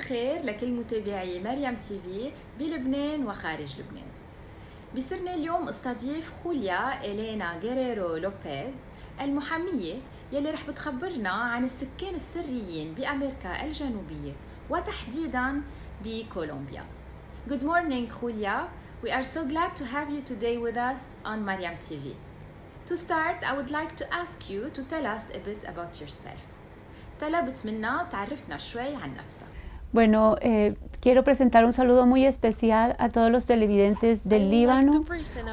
الخير لكل متابعي مريم تي في بلبنان وخارج لبنان. بيسرنا اليوم استضيف خوليا إلينا غيريرو لوبيز المحامية يلي رح بتخبرنا عن السكان السريين بأمريكا الجنوبية وتحديدا بكولومبيا. Good morning خوليا. We are so glad to have you today with us on Mariam TV. To start, I would like to ask you to tell us a bit about yourself. طلبت منا تعرفنا شوي عن نفسك. Bueno, quiero presentar un saludo muy especial a todos los televidentes del Líbano.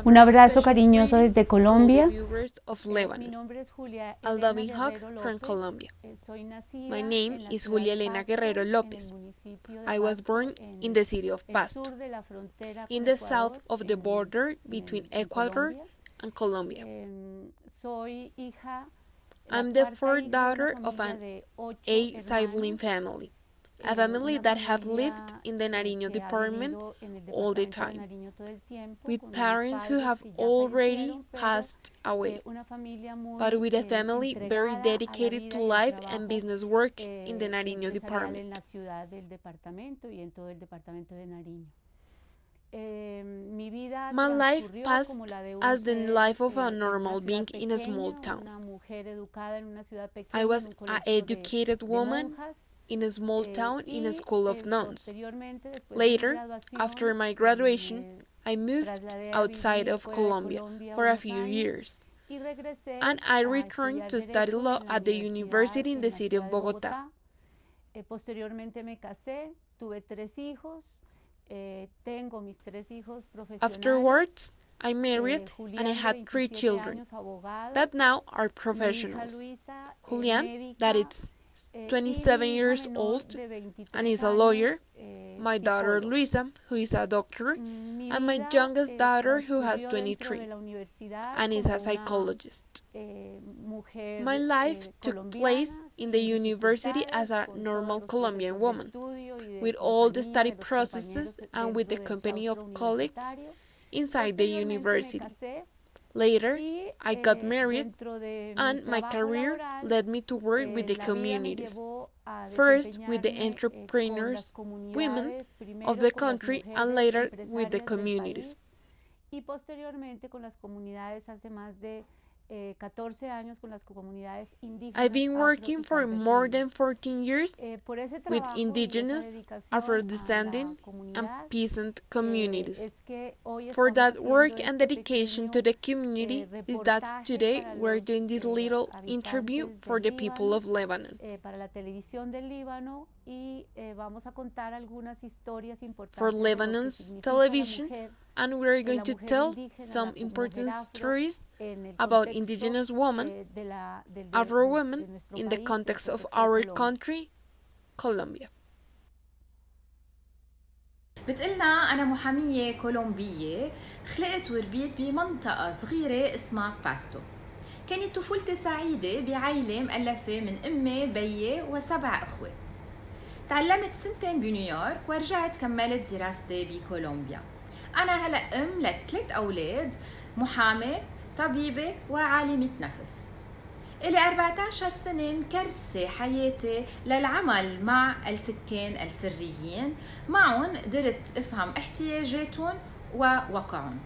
Un abrazo cariñoso desde Colombia. Mi nombre es Julia Elena from Colombia. My name is Julia Elena Guerrero Lopez. I was born in the city of Pasto, in the south of the border between Ecuador and Colombia. I'm the fourth daughter of an 8-sibling family. A family that have lived in the Nariño department all the time, with parents who have already passed away, but with a family very dedicated to life and business work in the Nariño department. My life passed as the life of a normal being in a small town. I was an educated woman in a small town in a school of nuns. Later, after my graduation, I moved outside of Colombia for a few years, and I returned to study law at the university in the city of Bogotá. Afterwards, I married and I had 3 children that now are professionals. Julian, that is 27 years old and is a lawyer, my daughter Luisa, who is a doctor, and my youngest daughter who has 23 and is a psychologist. My life took place in the university as a normal Colombian woman, with all the study processes and with the company of colleagues inside the university. Later, I got married, and my career led me to work with the communities, first with the entrepreneurs, women of the country, and later with the communities. I've been working for more than 14 years with indigenous, Afro-descending, and peasant communities. For that work and dedication to the community is that today we're doing this little interview for the people of Lebanon. For Lebanon's television, and we're going to tell some important stories about indigenous women, Afro women, in the context of our country, Colombia. بتقلنا أنا محامية كولومبية خلقت وربيت بمنطقة صغيرة اسمها باستو. كانت طفولتي سعيدة بعائلة مؤلفة من أمي بيي و7 أخوة. تعلمت 2 سنين بنيويورك ورجعت كملت دراستي بكولومبيا. أنا هلأ أم ل3 أولاد، محامة، طبيبة وعالمة نفس. إلي 14 سنة مكرسة حياتي للعمل مع السكان السريين، معهم قدرت أفهم احتياجاتهم وواقعهم.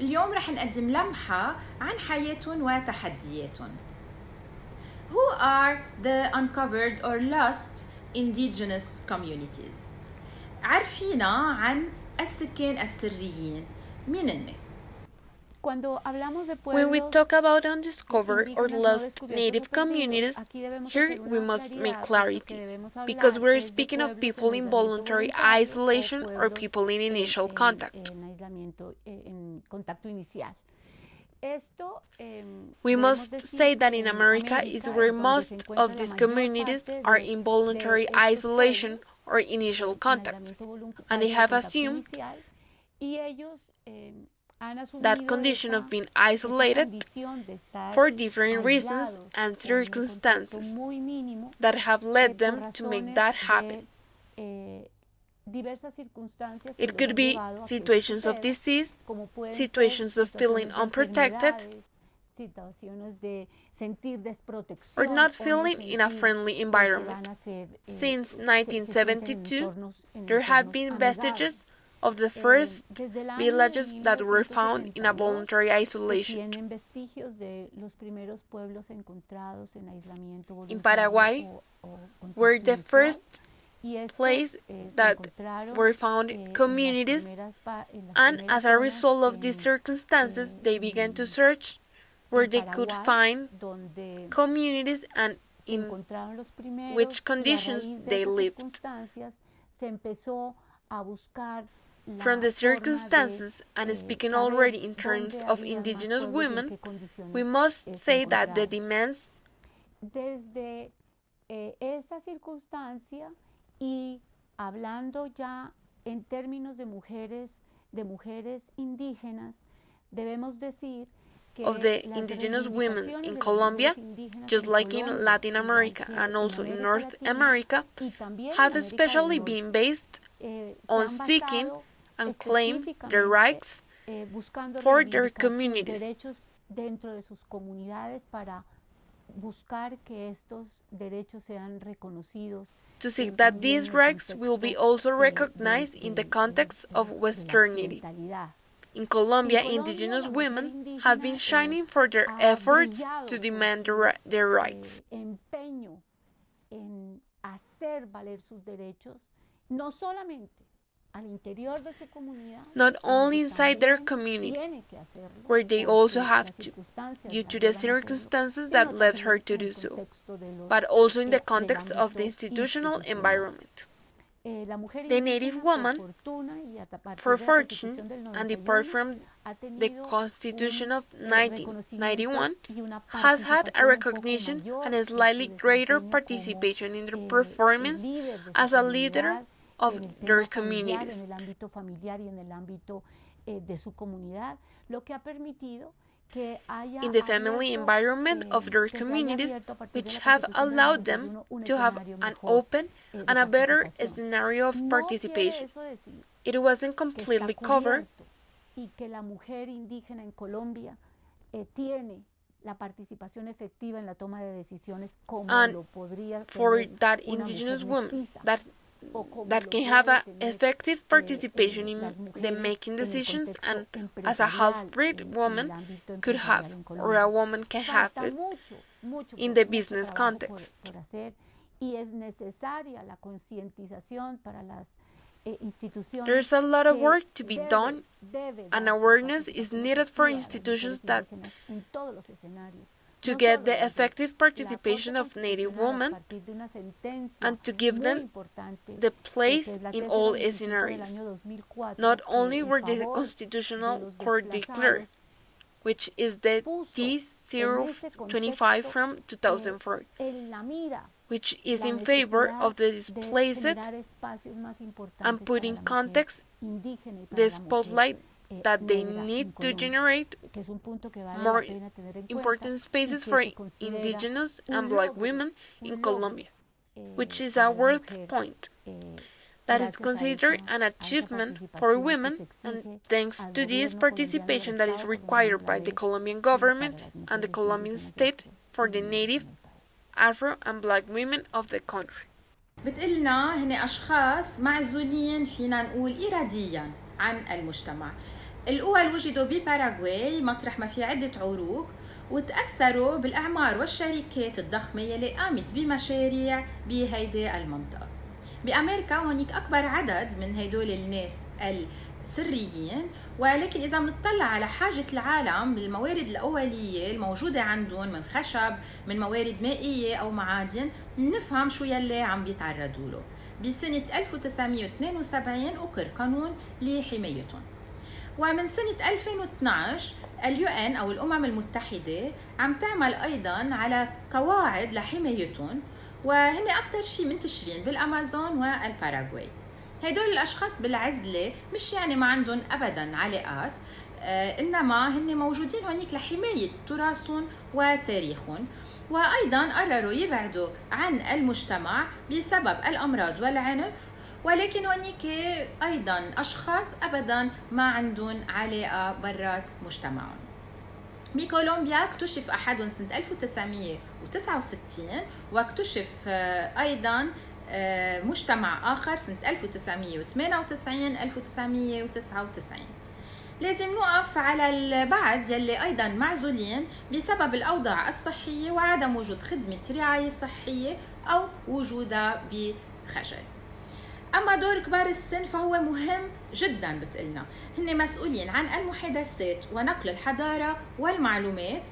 اليوم رح نقدم لمحة عن حياتهم وتحدياتهم. Who are the uncovered or lost indigenous communities؟ عرفينا عن السكان السريين، مين هن؟ When we talk about undiscovered or lost native communities, here we must make clarity, because we're speaking of people in voluntary isolation or people in initial contact. We must say that in America is where most of these communities are in voluntary isolation or initial contact, and they have assumed that condition of being isolated for different reasons and circumstances that have led them to make that happen. It could be situations of disease, situations of feeling unprotected, or not feeling in a friendly environment. Since 1972, there have been vestiges of the first villages that were found in a voluntary isolation. In Paraguay were the first place that were found communities, and as a result of these circumstances, they began to search where they could find communities and in which conditions they lived. From the circumstances, and speaking already in terms of indigenous women, we must say that the demands y hablando ya en términos de mujeres indígenas, debemos decir of the indigenous women in Colombia, just like in Latin America and also in North America, have especially been based on seeking and claim their rights for their communities. Dentro de sus comunidades para buscar que estos derechos sean reconocidos. To seek that these rights will be also recognized in the context of Westernity. In Colombia, indigenous women have been shining for their efforts to demand their rights. Empeño en hacer valer sus derechos, no solamente al interior de su comunidad, not only inside their community, where they also have to, due to the circumstances that led her to do so, but also in the context of the institutional environment. The native woman, for fortune and depart from the Constitution of 1991, has had a recognition and a slightly greater participation in their performance as a leader of their communities. In the family environment of their communities, which have allowed them to have an open and a better scenario of participation. It wasn't completely covered, and for that indigenous woman that can have an effective participation in the making decisions, and as a half-breed woman could have, or a woman can have it in the business context. There's a lot of work to be done, and awareness is needed for institutions that to get the effective participation of Native women and to give them the place in all scenarios, not only where the Constitutional Court declared, which is the T025 from 2004, which is in favor of the displaced and put in context the spotlight that they need to generate more important spaces for indigenous and black women in Colombia, which is a worth point that is considered an achievement for women, and thanks to this participation that is required by the Colombian government and the Colombian state for the native, Afro and black women of the country. بتقلنا هن أشخاص معزولين فينا نقول إراديا عن المجتمع. الأول وجدوا بباراغواي مطرح ما في عدة عروق، وتأثروا بالأعمار والشركات الضخمة يلي قامت بمشاريع بهيدي المنطقة. بأمريكا هونيك أكبر عدد من هدول الناس السريين، ولكن إذا بنطلع على حاجة العالم بالموارد الأولية الموجودة عندهم من خشب، من موارد مائية أو معادن، نفهم شو يلي عم بيتعرضوا له. بسنة 1972 أقر قانون لحمايتهم، ومن سنة 2012 اليو أو الأمم المتحدة عم تعمل أيضا على قواعد لحمايتهم، وهن أكثر شيء منتشرين بالأمازون والباراغواي. هدول الأشخاص بالعزلة مش يعني ما عندهم أبدا علاقات، إنما هن موجودين هونيك لحماية تراثهم وتاريخهم، وأيضا قرروا يبعدوا عن المجتمع بسبب الأمراض والعنف، ولكن هونيك أيضا أشخاص أبدا ما عندهم علاقة برات مجتمعهم. بكولومبيا اكتشف أحدهم سنة 1969 واكتشف أيضا مجتمع آخر سنة 1998 1999. لازم نوقف على البعض يلي أيضا معزولين بسبب الأوضاع الصحية وعدم وجود خدمة رعاية صحية أو وجودها بخجل. أما دور كبار السن فهو مهم جدا بتقلنا، هن مسؤولين عن المحادثات ونقل الحضارة والمعلومات،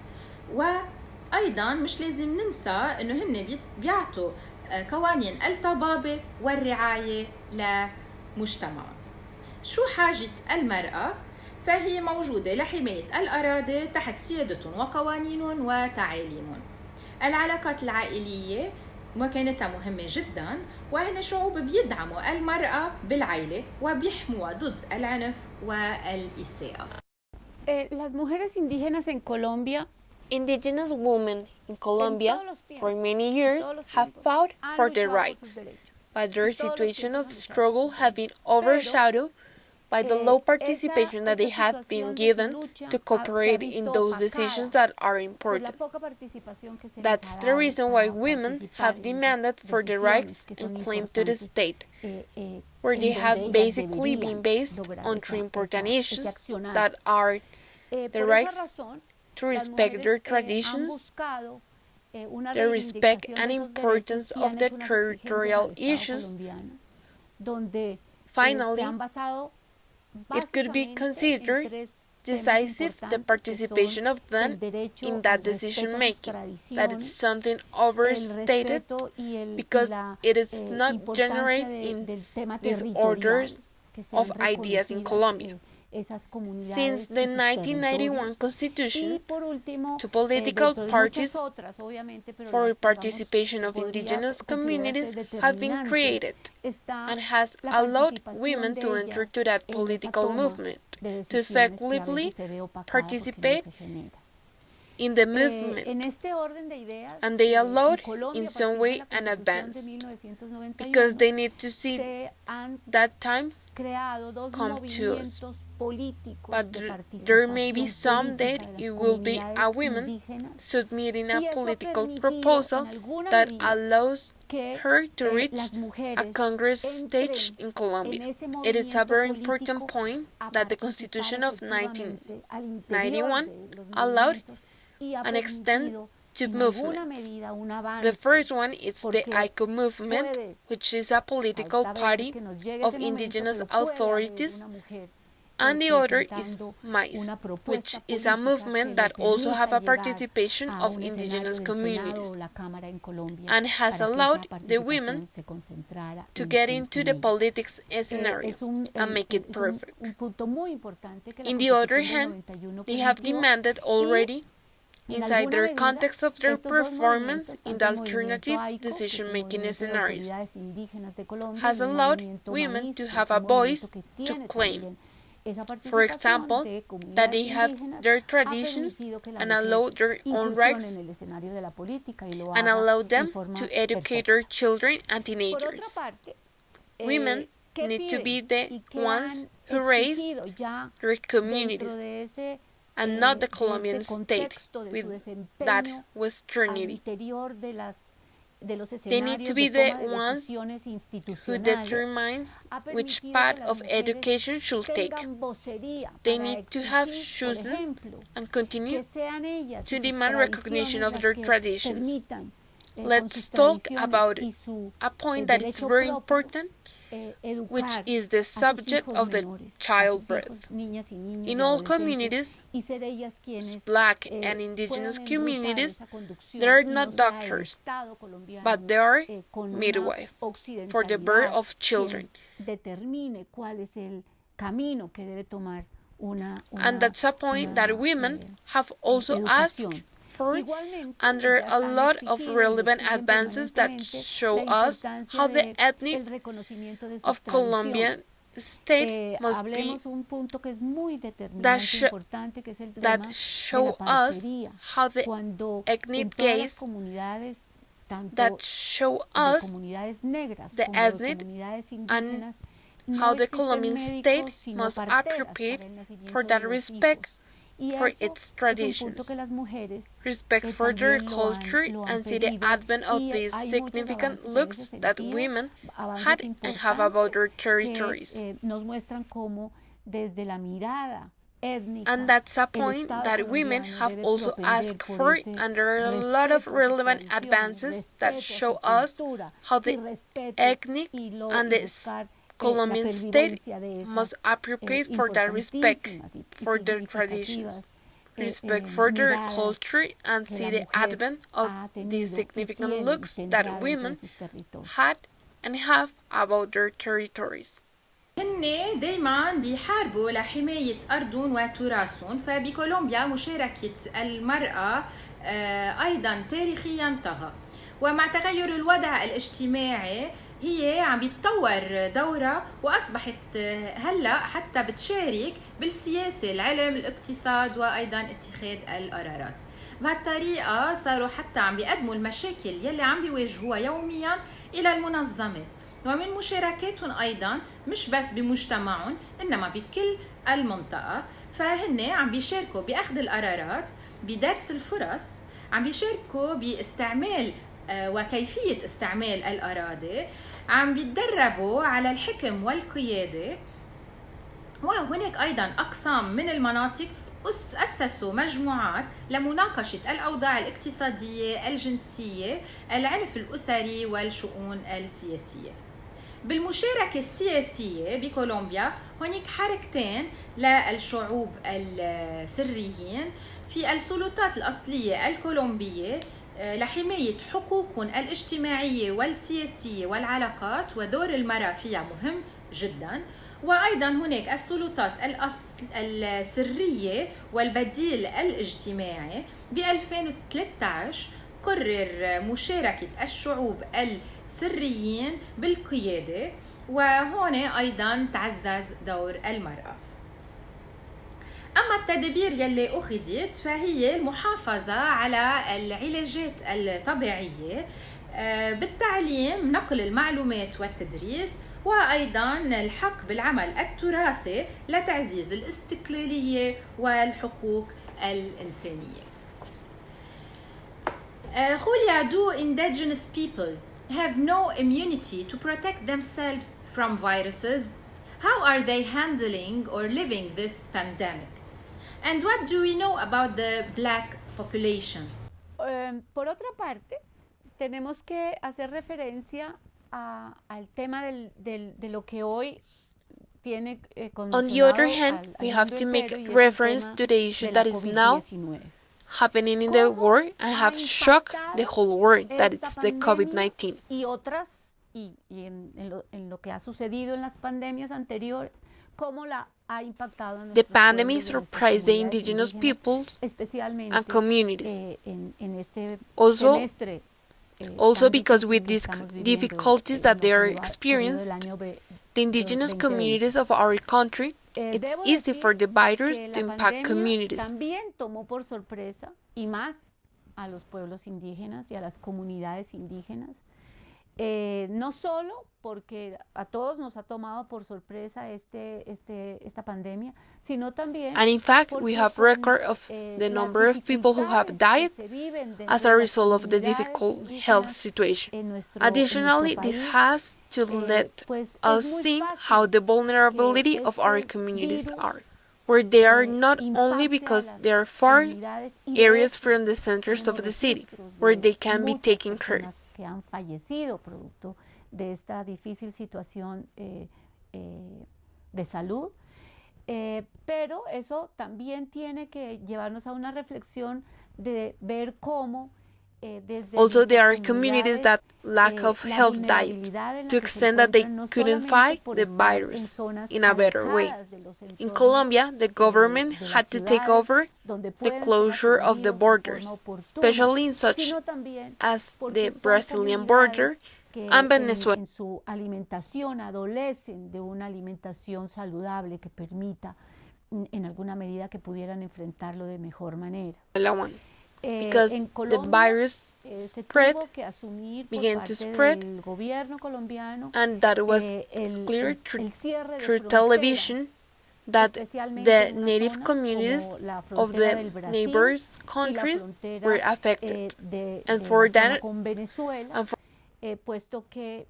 وأيضا مش لازم ننسى أنه هن بيعطوا قوانين الطبابة والرعاية لمجتمعهم. شو حاجة المرأة؟ فهي موجودة لحماية الأراضي تحت سيادتهم وقوانينهم وتعاليمهم. العلاقات العائلية مكانتها مهمة جدا، وهن شعوب بيدعموا المرأة بالعائلة وبيحموها ضد العنف والإساءة. Las mujeres indígenas en Colombia, Indigenous women in Colombia for many years have fought for their rights, but their situation of struggle have been overshadowed by the low participation that they have been given to cooperate in those decisions that are important. That's the reason why women have demanded for their rights and claim to the state, where they have basically been based on three important issues that are the rights to respect their traditions, the respect and importance of the territorial issues. Finally, it could be considered decisive the participation of them in that decision making, that it's something overstated because it is not generated in disorders of ideas in Colombia. Since the 1991 Constitution, two political parties for participation of indigenous communities have been created and has allowed women to enter to that political movement, to effectively participate in the movement, and they allowed in some way an advance, because they need to see that time come to us. But there may be some that it will be a woman submitting a political proposal that allows her to reach a Congress stage in Colombia. It is a very important point that the Constitution of 1991 allowed an extent to movements. The first one is the ICO movement, which is a political party of indigenous authorities, and the other is MAIS, which is a movement that also have a participation of indigenous communities and has allowed the women to get into the politics scenario and make it perfect. In the other hand, they have demanded already, inside their context of their performance in the alternative decision-making scenarios, has allowed women to have a voice to claim. For example, that they have their traditions and allow their own rights and allow them to educate their children and teenagers. Women need to be the ones who raise their communities and not the Colombian state with that westernity. They need to be the ones who determines which path of education should take. They need to have chosen and continue to demand recognition of their traditions. Let's talk about a point that is very important, which is the subject of the childbirth. In all communities, Black and indigenous communities, there are not doctors, but there are midwives for the birth of children. And that's a point that women have also asked for, and there are a lot of relevant advances that show us how the ethnic of Colombian state must be, that show us how the ethnic gaze, that show us the ethnic, and how the Colombian state must appropriate for that respect for its traditions, respect for their culture, and see the advent of these significant looks that women had and have about their territories. And that's a point that women have also asked for, and there are a lot of relevant advances that show us how the ethnic and the Colombian state must appropriate for that respect for their traditions, respect for their culture, and see the advent of these significant looks that women had and have about their territories. هن دايما بيحاربوا لحماية أرضهم وتراثهم، فبكولومبيا مشاركة المرأة أيضا تاريخيا طغى، ومع تغير الوضع الاجتماعي هي عم بيتطور دورها، وأصبحت هلأ حتى بتشارك بالسياسة، العلم، الاقتصاد، وأيضا اتخاذ القرارات. بهالطريقة صاروا حتى عم بيقدموا المشاكل يلي عم بيواجهوها يوميا إلى المنظمات، ومن مشاركاتهم أيضا مش بس بمجتمعهم إنما بكل المنطقة، فهن عم بيشاركوا بأخذ القرارات، بدرس الفرص، عم بيشاركوا باستعمال وكيفية استعمال الأراضي، عم بيتدربوا على الحكم والقيادة. وهناك أيضا أقسام من المناطق أسسوا مجموعات لمناقشة الأوضاع الاقتصادية، الجنسية، العنف الأسري والشؤون السياسية. بالمشاركة السياسية بكولومبيا هناك حركتين للشعوب السريين في السلطات الأصلية الكولومبية لحماية حقوقهم الاجتماعية والسياسية والعلاقات، ودور المرأة فيها مهم جدا. وأيضا هناك السلطات السرية والبديل الاجتماعي. ب 2013 قرر مشاركة الشعوب السريين بالقيادة، وهون أيضا تعزز دور المرأة. أما التدابير يلي أخذت فهي المحافظة على العلاجات الطبيعية بالتعليم، نقل المعلومات والتدريس، وأيضا الحق بالعمل التراثي لتعزيز الاستقلالية والحقوق الإنسانية. Julia, do indigenous people have no immunity to protect themselves from viruses? How are they handling or living this pandemic? And what do we know about the black population? Por otra parte, tenemos que hacer referencia al tema de lo que hoy tiene On the other hand, we have to make reference to the issue that is now happening in the world and have shocked the whole world, that it's the COVID-19. Y en lo que ha sucedido en las pandemias anteriores, cómo la ha impactado en the pandemic surprised the indigenous peoples and communities. Also because with these difficulties that they are experienced, the indigenous communities of our country, it's easy for the virus to impact communities. También tomó por sorpresa, y más a los pueblos indígenas y a las comunidades indígenas. No solo porque a todos nos ha tomado por sorpresa esta pandemia, sino también. And in fact, we have record of the number of people who have died as a result of the difficult health situation. Additionally, this has to let us see how the vulnerability of our communities are, where they are not only because they are far areas from the centers of the city, where they can be taken care. Que han fallecido producto de esta difícil situación de salud, pero eso también tiene que llevarnos a una reflexión de ver cómo also there are communities that lack of health diet to extend that they couldn't fight the virus in a better way. In Colombia, the government had to take over the closure of the borders, especially in such as the Brazilian border and Venezuela. En su alimentación adolecen de una alimentación saludable que permita en alguna medida que pudieran enfrentarlo de mejor manera. Because the virus began to spread, and that was clear through television that the native communities of the neighbors countries were affected. And for that, puesto que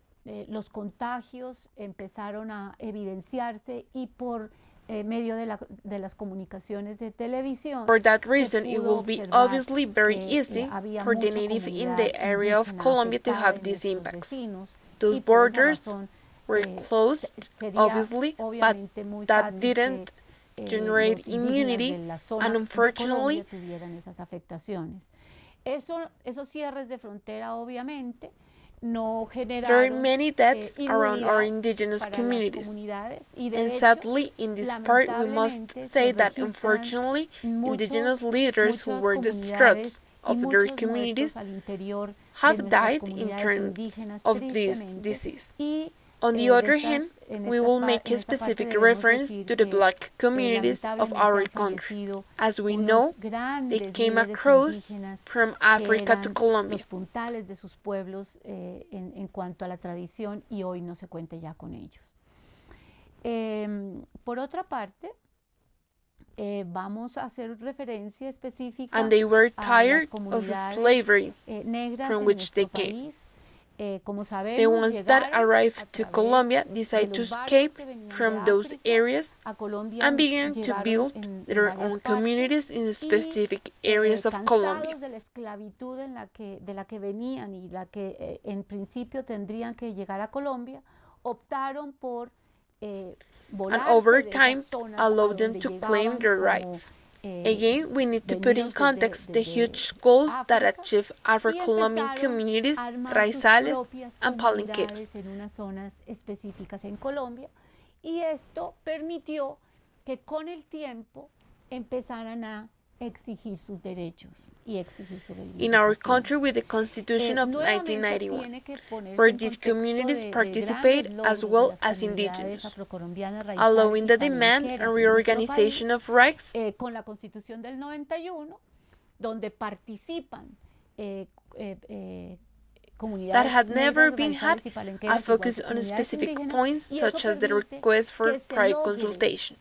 los contagios empezaron a evidenciarse y por medio de las comunicaciones de televisión. For that reason, it will be obviously very easy for the native in the area of Colombia to have these impacts. Those borders were closed, obviously, but that didn't generate immunity, and unfortunately, esos cierres de frontera, obviamente, no generaron, there are many deaths around our indigenous communities. And sadly, in this part, we must say that unfortunately, indigenous leaders who were the struts of their communities have died in terms of this disease. On the other hand, we will make a specific reference to the black communities of our country. As we know, they came across from Africa to Colombia. Los puntales de sus pueblos en cuanto a la tradición, y hoy no se cuenta ya con ellos. Por otra parte, vamos a hacer referencia específica. And they were tired of slavery from which they came. The ones that arrived to Colombia decided to escape from those areas and began to build their own communities in specific areas of Colombia. De la esclavitud de la que venían y la que en principio tendrían que llegar a Colombia, optaron por and over time allowed them to claim their rights. Again, we need to put in context the huge goals that achieve Afro-Colombian communities, raizales, and palenqueros. En unas zonas específicas en Colombia, y esto permitió que con el tiempo empezaran a exigir sus derechos y exigir su reivindicación. In our country, with the Constitution of 1991, where these communities participate as well as indigenous, allowing the demand and reorganization of rights. Con la Constitución del 91, donde participan that had never been had a focus on specific points such as the request for prior consultation.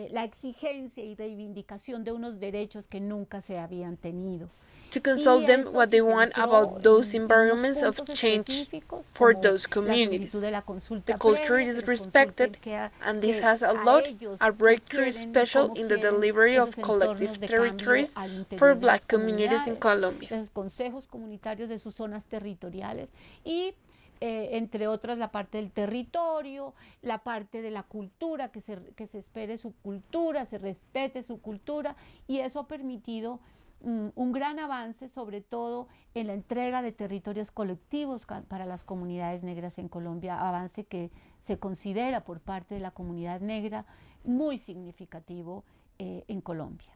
La exigencia y reivindicación de unos derechos que nunca se habían tenido. To consult them what they want about those environments of change for those communities. The culture is respected, and this has allowed a breakthrough special in the delivery of collective territories for Black communities in Colombia. Los consejos comunitarios de sus zonas territoriales y entre otras la parte del territorio, la parte de la cultura, que se espere su cultura, se respete su cultura, y eso ha permitido un gran avance, sobre todo en la entrega de territorios colectivos para las comunidades negras en Colombia, avance que se considera por parte de la comunidad negra muy significativo en Colombia.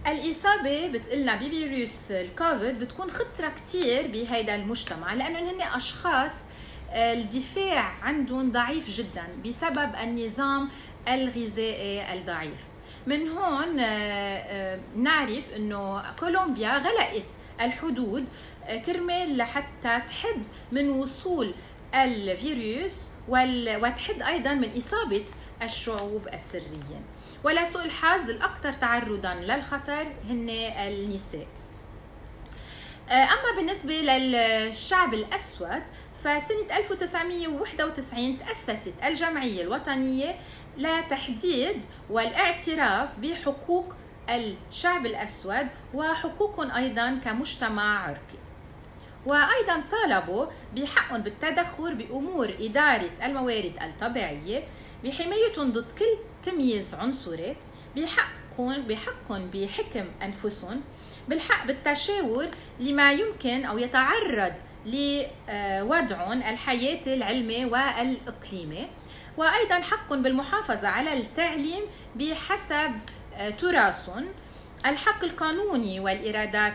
الإصابة بتقلنا بفيروس الكوفيد بتكون خطرة كتير بهيدا المجتمع، لأنه هن أشخاص الدفاع عندهم ضعيف جدا بسبب النظام الغذائي الضعيف. من هون نعرف انه كولومبيا غلقت الحدود كرمال لحتى تحد من وصول الفيروس وتحد ايضا من اصابه الشعوب السريه. ولا سوء الحظ الاكثر تعرضا للخطر هن النساء. اما بالنسبه للشعب الاسود، فسنة 1991 تأسست الجمعية الوطنية لتحديد والاعتراف بحقوق الشعب الأسود وحقوقهم أيضا كمجتمع عرقي. وأيضا طالبوا بحقهم بالتدخل بأمور إدارة الموارد الطبيعية، بحمايتهم ضد كل تمييز عنصري، بحقهم بحكم أنفسهم، بالحق بالتشاور لما يمكن أو يتعرض لوضعهم الحياتي العلمي والإقليمي، وأيضا حقهم بالمحافظة على التعليم بحسب تراثهم، الحق القانوني والإيرادات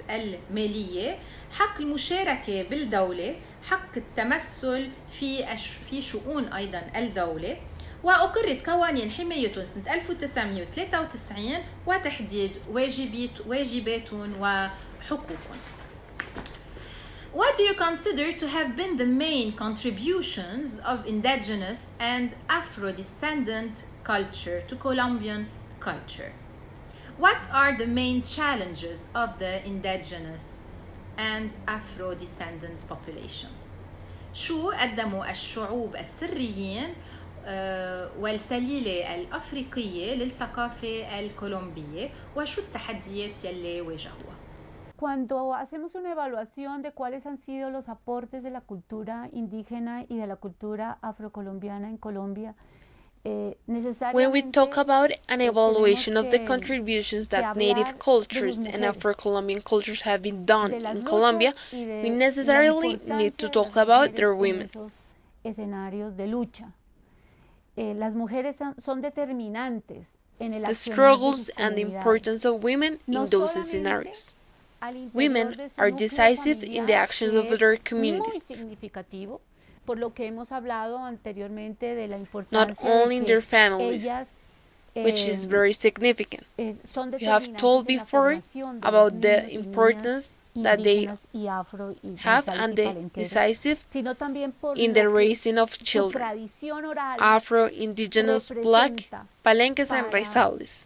المالية، حق المشاركة بالدولة، حق التمثل في شؤون أيضا الدولة، وأقرت قوانين حمايتهم سنة 1993 وتحديد واجباتهم وحقوقهم. What do you consider to have been the main contributions of indigenous and Afro-descendant culture to Colombian culture? What are the main challenges of the indigenous and Afro-descendant population? شو قدموا الشعوب السريين والسليلة الأفريقية للثقافة الكولومبية وشو التحديات يلي واجهوها؟ Cuando hacemos una evaluación de cuáles han sido los aportes de la cultura indígena y de la cultura afrocolombiana en Colombia, when we talk about an evaluation of the contributions that native cultures and Afro-Colombian cultures have been done in Colombia, we necessarily need to talk about their women. Escenarios de lucha. Las mujeres son determinantes en el the struggles and the importance of women in those scenarios. Women are decisive in the actions of their communities, not only in their families, which is very significant. You have told before about the importance that they have and the decisive in the raising of children, Afro, indigenous, black, palenques and raizales.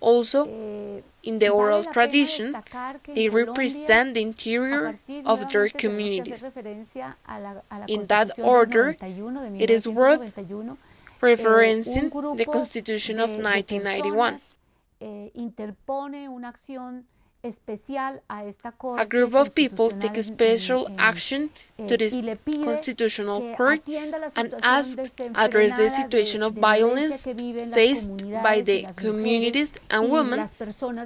Also, in the oral tradition, they represent the interior of their communities. In that order, it is worth referencing the Constitution of 1991. A group of people take a special action to this constitutional court and address the situation of violence faced by the communities and women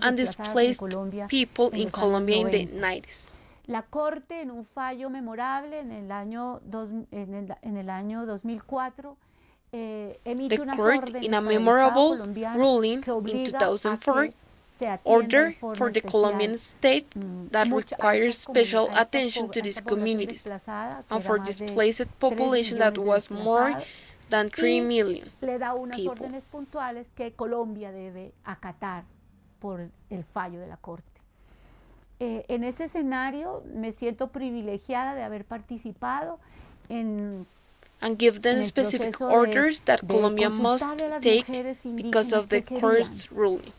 and displaced people in Colombia in the 90s. La Corte, en un fallo memorable en el año 2004, the court, in a memorable ruling in 2004, order for the Colombian state that requires special attention to these communities and for displaced population that was more than 3 million people. En ese escenario me siento privilegiada de haber participado en and give them specific orders that Colombia must take because of the court's ruling.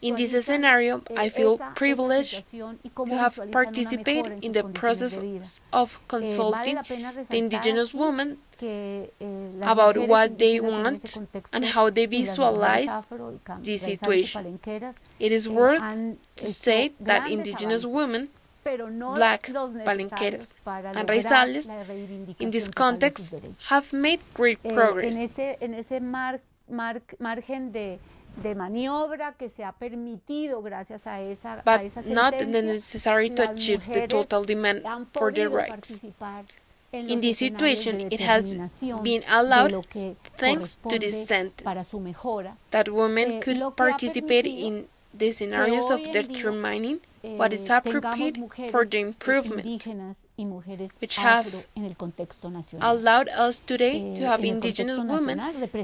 In this scenario, I feel privileged to have participated in the process of consulting the indigenous women about what they want and how they visualize this situation. It is worth to say that indigenous women, black, palenqueras, and raizales, in this context, have made great progress. En ese margen de maniobra que se ha permitido gracias a esa not necessary to achieve the total demand for their rights. In this situation, it has been allowed, thanks to this sentence, that women could participate in the scenarios of determining what is appropriate for the improvement, which have allowed us today to have indigenous women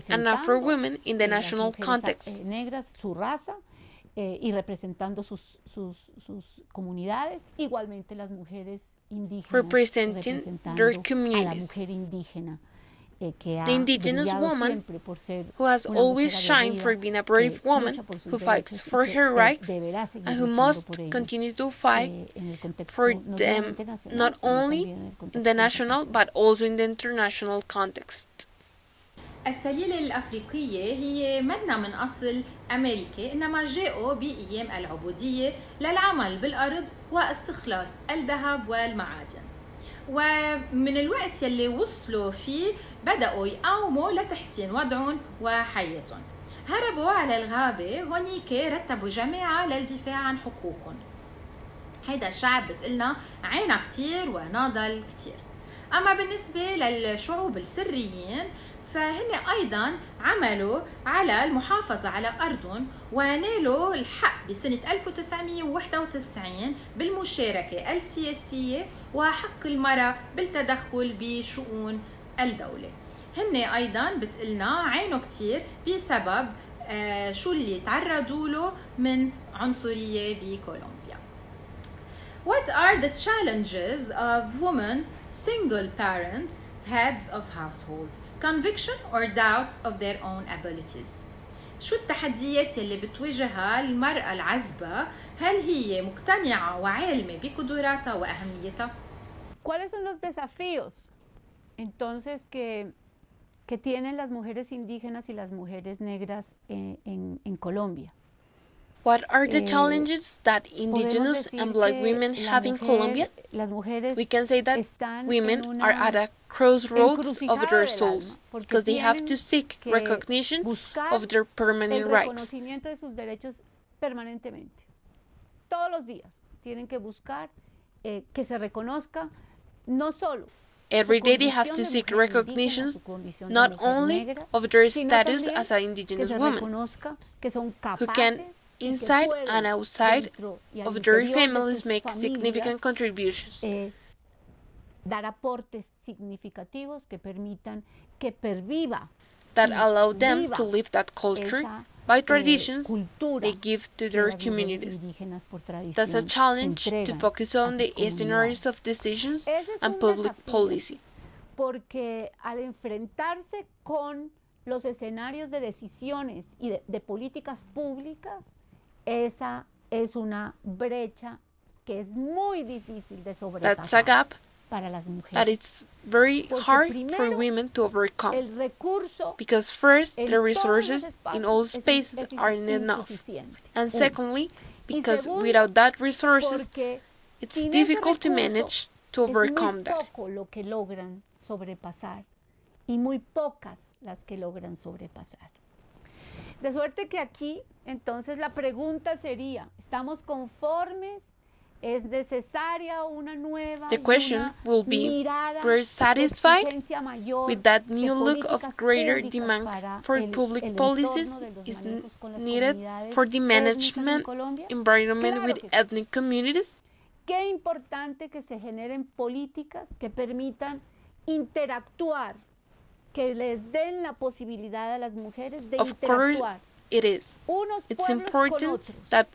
and Afro women in the national context. Representing their communities. The indigenous woman, who has always shined for being a brave woman, who fights for her rights, and who must continue to fight for them not only in the national but also in the international context. السليلة الأفريقية هي منا من أصل أمريكي، إنما جاءوا بأيام العبودية للعمل بالأرض واستخلاص الذهب والمعادن. ومن الوقت يلي وصلوا فيه بدأوا يقاوموا لتحسين وضعهم وحياتهم. هربوا على الغابة، هونيك رتبوا جماعة للدفاع عن حقوقهم. هيدا الشعب بتقلنا عانى كتير وناضل كتير. أما بالنسبة للشعوب السريين فهن أيضا عملوا على المحافظة على أرضهم ونالوا الحق بسنة 1991 بالمشاركة السياسية وحق المرأة بالتدخل بشؤون الدولة. هن أيضا بتقلنا عانوا كتير بسبب شو اللي تعرضوا له من عنصرية بكولومبيا. What are the challenges of women single parent heads of households? Conviction or doubt of their own abilities. شو التحديات يلي بتواجهها المرأة العزبة؟ هل هي مقتنعة وعالمة بقدراتها وأهميتها؟ ¿Cuáles son los desafíos entonces que tienen las mujeres indígenas y las mujeres negras en Colombia? What are the challenges that indigenous and black women have in Colombia? We can say that women are at a crossroads of their souls because they have to seek recognition of their permanent rights. De sus derechos permanentemente. Todos los días tienen que buscar que se reconozca no solo every day they have to seek recognition not only of their status as an indigenous woman, who can inside and outside of their families make significant contributions. Dar aportes significativos que permitan que perviva that allow them to live that culture by traditions they give to their communities. That's a challenge to focus on the scenarios of decisions and public policy. Porque al enfrentarse con los escenarios de decisiones y de políticas públicas, esa es una brecha que es muy difícil de sobrepasar. That's a gap para las mujeres. That it's very hard for women to overcome. Because first, the resources in all spaces aren't enough. And secondly, because without that resources, it's difficult to manage to overcome that. Lo que logran sobrepasar y muy pocas las que logran sobrepasar. De suerte que aquí, entonces, la pregunta sería, ¿estamos conformes? ¿Es necesaria una nueva The question will be, we're satisfied with that new look of greater demand for public policies is needed for the management environment with ethnic communities? Qué importante que se generen políticas que permitan interactuar, que les den la posibilidad a las mujeres de interactuar. Of course it is. It's important that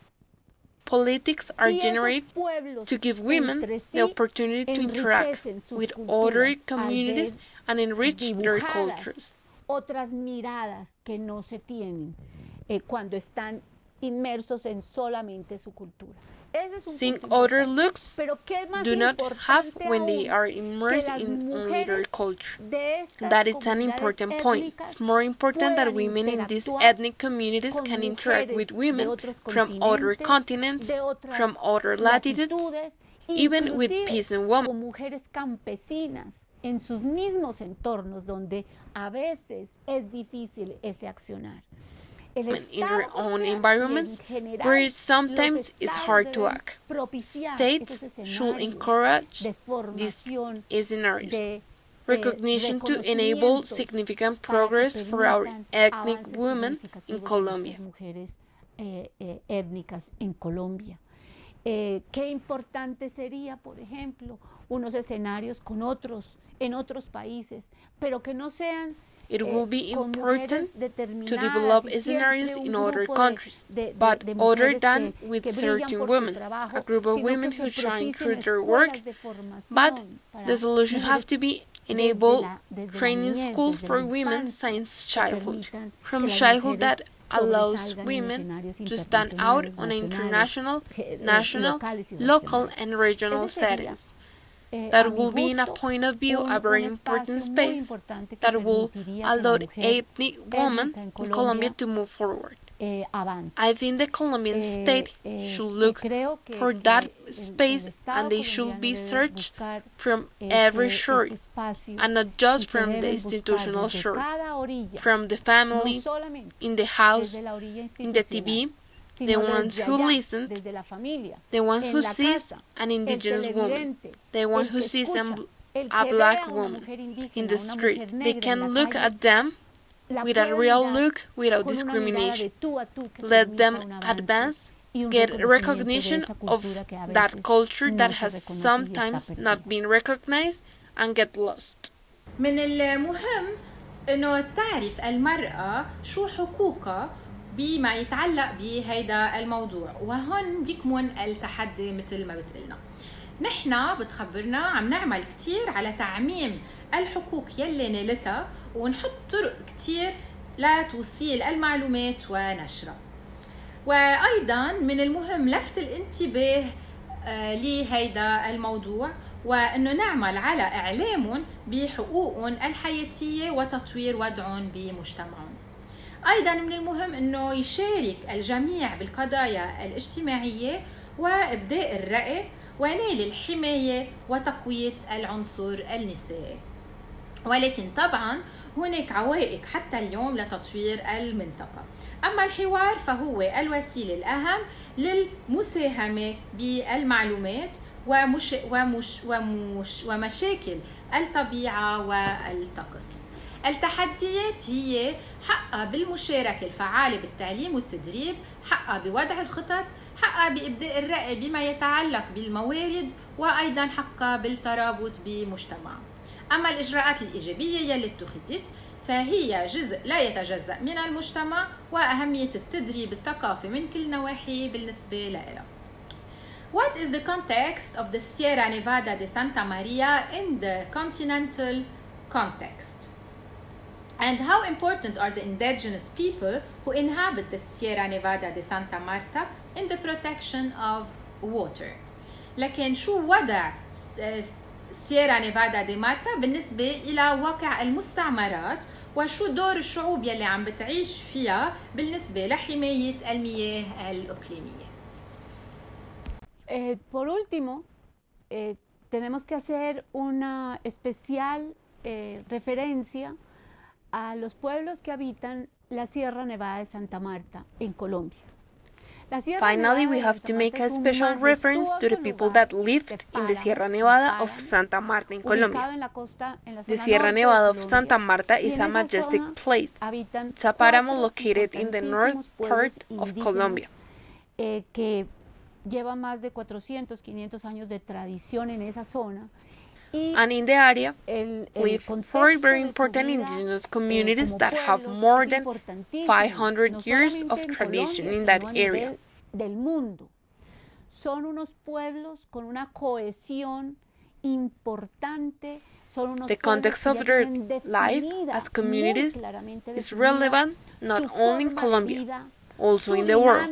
politics are generated to give women the opportunity to interact with other communities and enrich their cultures. Otras miradas que no se tienen cuando están inmersos en solamente su cultura. Seeing other looks do not have when they are immersed in only their culture. That is an important point. It's more important that women in these ethnic communities can interact with women from other continents, from other latitudes, even with peasant women. Mujeres campesinas en sus mismos entornos donde a veces es difícil ese accionar. In their own environments, where sometimes it's hard to act. States should encourage these scenarios. Recognition to enable significant progress for our ethnic women in Colombia. Étnicas en Colombia. Qué importante sería, por ejemplo, unos escenarios con otros, en otros países, pero que no sean It will be important to develop scenarios in other countries, but other than with certain women, a group of women who shine through their work, but the solution have to be enable training schools for women since childhood, from childhood that allows women to stand out on international, national, local and regional settings. That will be, in a point of view, a very important space that will allow ethnic women in Colombia to move forward. I think the Colombian state should look for that space, and they should be searched from every shore, and not just from the institutional shore, from the family, in the house, in the TV, the ones who listen, the one who sees an indigenous woman, the one who sees a black woman in the street. They can look at them with a real look without discrimination. Let them advance, get recognition of that culture that has sometimes not been recognized, and get lost. من المهم إنه تعرف المرأة شو حقوقها بما يتعلق بهيدا الموضوع، وهون بيكمن التحدي مثل ما بتقلنا. نحن بتخبرنا عم نعمل كتير على تعميم الحقوق يلي نالتها، ونحط طرق كتير لتوصيل المعلومات ونشرها. وأيضا من المهم لفت الانتباه لهيدا الموضوع، وأنه نعمل على إعلامهم بحقوقهم الحياتية وتطوير وضعهم بمجتمعهم. أيضا من المهم أنه يشارك الجميع بالقضايا الاجتماعية وإبداء الرأي ونيل الحماية وتقوية العنصر النسائي. ولكن طبعا هناك عوائق حتى اليوم لتطوير المنطقة. أما الحوار فهو الوسيلة الأهم للمساهمة بالمعلومات ومشاكل الطبيعة والطقس. التحديات هي حقها بالمشاركة الفعالة بالتعليم والتدريب، حقها بوضع الخطط، حقها بإبداء الرأي بما يتعلق بالموارد، وأيضا حقها بالترابط بمجتمع. أما الإجراءات الإيجابية يلي اتخذت فهي جزء لا يتجزأ من المجتمع، وأهمية التدريب الثقافي من كل نواحي بالنسبة لها. What is the context of the Sierra Nevada de Santa Maria in the continental context? And how important are the indigenous people who inhabit the Sierra Nevada de Santa Marta in the protection of water? لكن شو وضع سييرا نيفادا دي مارتا بالنسبة إلى واقع المستعمرات، وشو دور الشعوب يلي عم بتعيش فيها بالنسبة لحماية المياه الإقليمية؟ Por último, tenemos que hacer una especial referencia a los pueblos que habitan la Sierra Nevada de Santa Marta en Colombia. Finally, we have to make a special reference to the people that lived in the Sierra Nevada of Santa Marta in Colombia. The Sierra Nevada of Santa Marta is a majestic place. It's a páramo located in the north part of Colombia. Que lleva más de 400, 500 años de tradición en esa zona. And in the area live four very important indigenous communities that have more than 500 years of tradition in that area. Del mundo. Son unos pueblos con una cohesión importante. The context of their life as communities is relevant not only in Colombia, also in the world.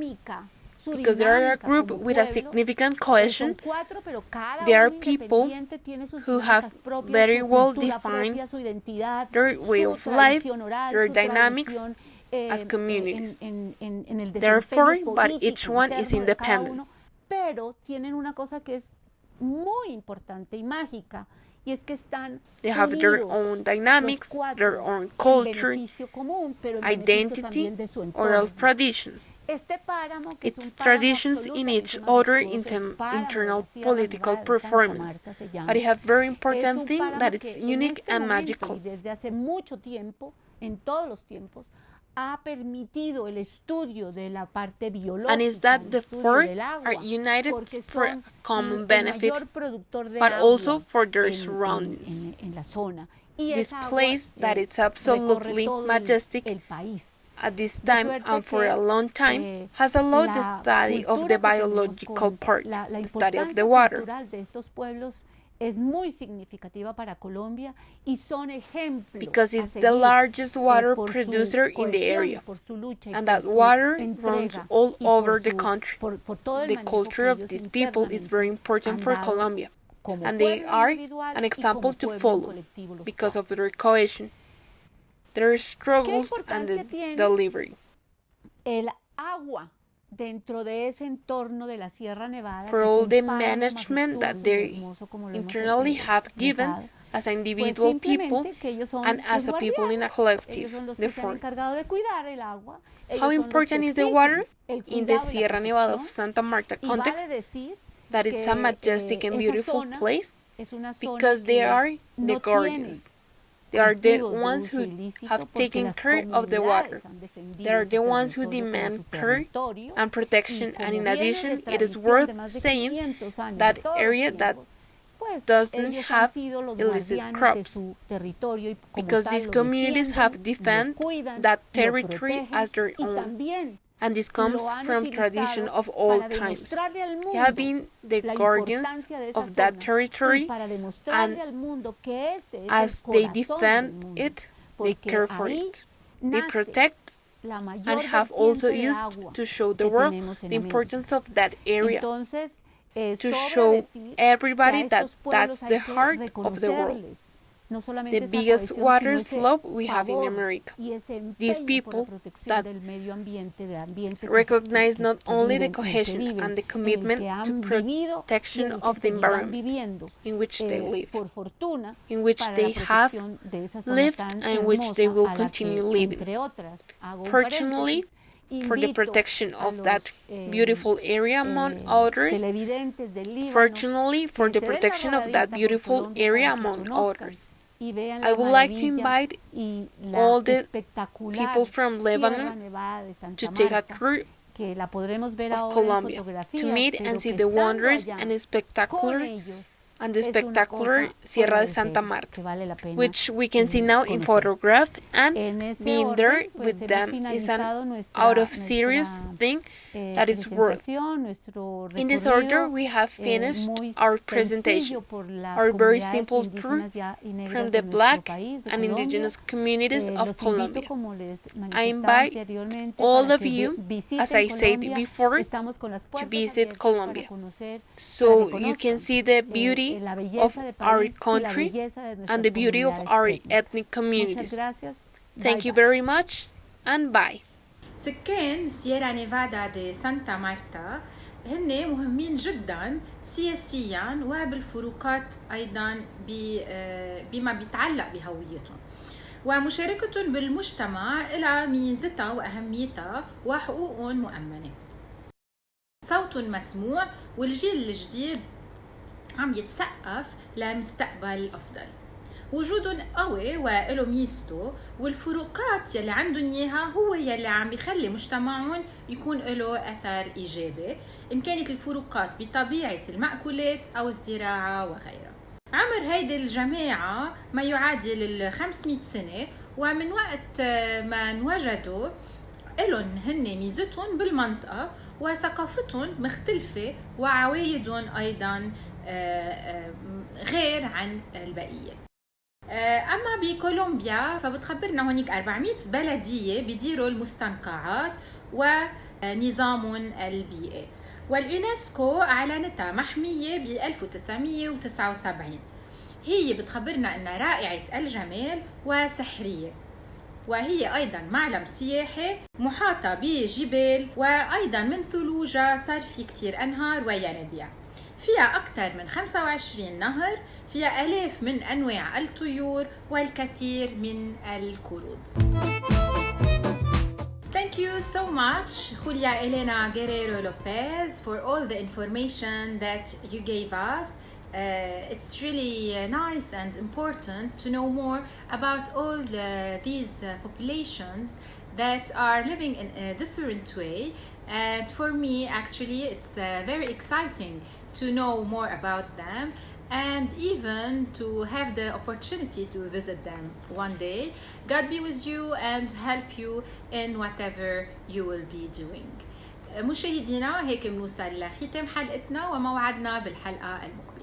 Because they are a group with a significant cohesion, they are people who have very well defined their way of life, their dynamics as communities. Therefore, but each one is independent. Pero tienen una cosa que es muy importante y mágica. They have their own dynamics, their own culture, identity, oral traditions. Its traditions in each other internal political performance. But it has a very important thing that it's unique and magical. And is that the four are united for a common benefit, but also for their surroundings. This place that is absolutely majestic at this time and for a long time has allowed the study of the biological part, the study of the water. Es muy significativa para Colombia y son because it's the largest water producer in the area, and that water runs all over the country. The culture of these people is very important for Colombia, and they are an example to follow because of their cohesion, their struggles, and the delivery. El agua dentro de ese entorno de la Sierra Nevada, for all the management that they internally have given as individual people and as a people in a collective. Therefore, how important is the water in the Sierra Nevada of Santa Marta context? That it's a majestic and beautiful place because they are the guardians. They are the ones who have taken care of the water. They are the ones who demand care and protection. And in addition, it is worth saying that area that doesn't have illicit crops, because these communities have defended that territory as their own. And this comes from tradition of all times. They have been the guardians of that territory, and as they defend it, they care for it. They protect and have also used to show the world the importance of that area, to show everybody that that's the heart of the world, the biggest water slope we have in America. These people that recognize not only the cohesion and the commitment to protection of the environment in which they live, in which they have lived, and in which they will continue living. Fortunately, for the protection of that beautiful area among others, fortunately for the protection of that beautiful area among others, I would like to invite all the people from Lebanon to take a tour of Colombia, to meet and see the wondrous and the spectacular Sierra de Santa Marta, which we can see now in photograph, and being there with them is an out of serious thing that is worth. In this order, we have finished our presentation, our very simple tour from the Black and indigenous communities of Colombia. I invite all of you, as I said before, to visit Colombia, so you can see the beauty of our country and the beauty of our ethnic communities. Thank you very much, and bye. سكان سييرا نيفادا دي سانتا مارتا هن مهمين جدا سياسيا وبالفروقات أيضا بما بيتعلق بهويتهم، ومشاركتهم بالمجتمع لها ميزتها وأهميتها وحقوقهم مؤمنة. صوتهم مسموع والجيل الجديد عم يتسقف لمستقبل أفضل. وجودهم قوي وله ميزته، والفروقات يلي عندهم اياها هو يلي عم بيخلي مجتمعهم يكون له اثر ايجابي، ان كانت الفروقات بطبيعه المأكولات او الزراعه وغيرها. عمر هيدي الجماعه ما يعادل 500 سنه، ومن وقت ما انوجدوا إلهم هن ميزتهم بالمنطقه وثقافتهم مختلفه وعوايدهم ايضا غير عن البقيه. أما بكولومبيا فبتخبرنا هونيك 400 بلدية بيديروا المستنقعات ونظامهم البيئي، واليونسكو أعلنتها محمية ب 1979. هي بتخبرنا أنها رائعة الجمال وسحرية، وهي أيضا معلم سياحي محاطة بجبال، وأيضا من ثلوجها صار في كتير أنهار وينابيع. فيها أكثر من 25 نهر، فيها آلاف من أنواع الطيور والكثير من القرود. Thank you so much, Julia Elena Guerrero Lopez, for all the information that you gave us. It's really nice and important to know more about all these populations that are living in a different way. And for me, actually, it's very exciting to know more about them, and even to have the opportunity to visit them one day. God be with you and help you in whatever you will be doing. مشاهدينا، هيك بنوصل لختام حلقتنا وموعدنا بالحلقة المقبلة.